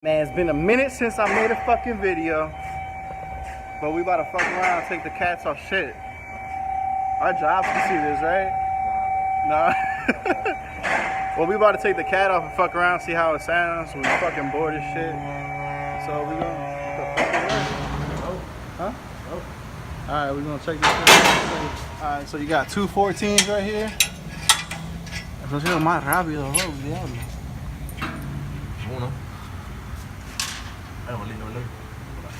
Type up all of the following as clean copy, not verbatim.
Man, it's been a minute since I made a fucking video, but we about to fuck around and take the cats off shit. Our jobs can see this, right? Nah. Well, we about to take the cat off and fuck around, see how it sounds. We fucking bored as shit. So we gonna, huh? Alright, we're gonna check this out. Alright, so you got two 14s right here. Eso ha sido más rápido, diablo. Uno.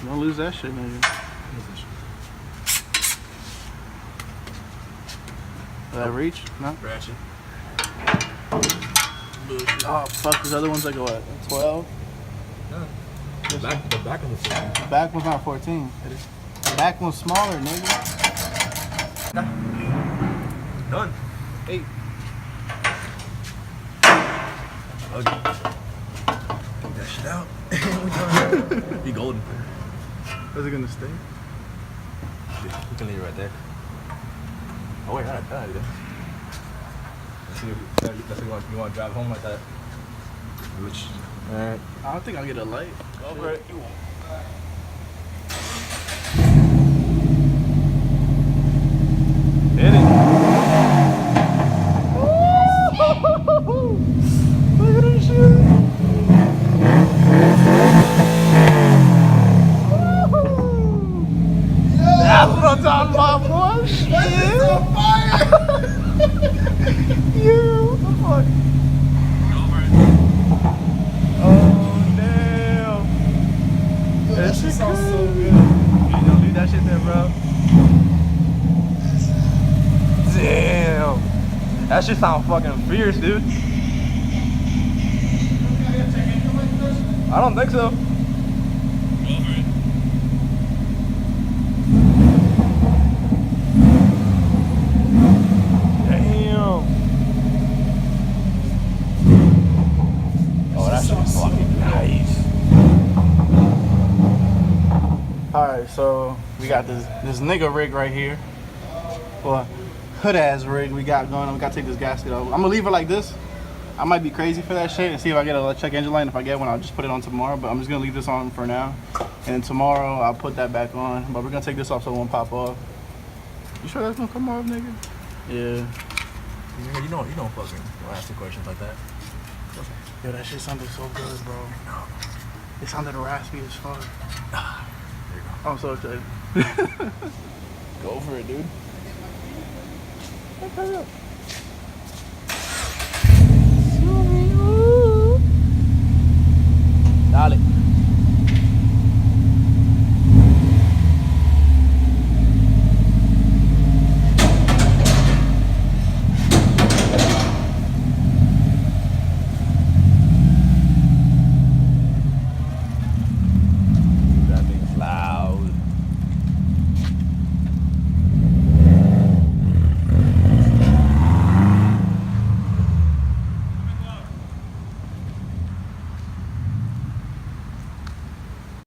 Don't lose that shit, nigga. Did that reach? No? Ratchet. Oh, fuck, these other ones that go at 12? Yeah. The back of the 14. The back one's not 14. The back one's smaller, nigga. Done. 8. Okay. Take that shit out. We're done. Be golden. Is it gonna stay? We can leave it right there. Oh wait, not that either. Let's see if you want to drive home like that. Which, alright. I don't think I'll get a light. Go for it. Hit it. Look at this shit. That's what I'm talking about, boy. Shit. That's on fire. You. What the fuck? Oh, damn. That shit sounds so good. You don't leave that shit there, bro. Damn. That shit sound fucking fierce, dude. I don't think so. Alright, so we got this nigga rig right here. Well, hood ass rig we got going on. We gotta take this gasket off. I'm gonna leave it like this. I might be crazy for that shit and see if I get a check engine light. If I get one, I'll just put it on tomorrow. But I'm just gonna leave this on for now. And then tomorrow I'll put that back on. But we're gonna take this off so it won't pop off. You sure that's gonna come off, nigga? Yeah. Yeah, you don't fucking ask the questions like that. Yo, that shit sounded so good, bro. It sounded raspy as fuck. There you go. I'm so excited. Go for it, dude. Hurry up. Dale.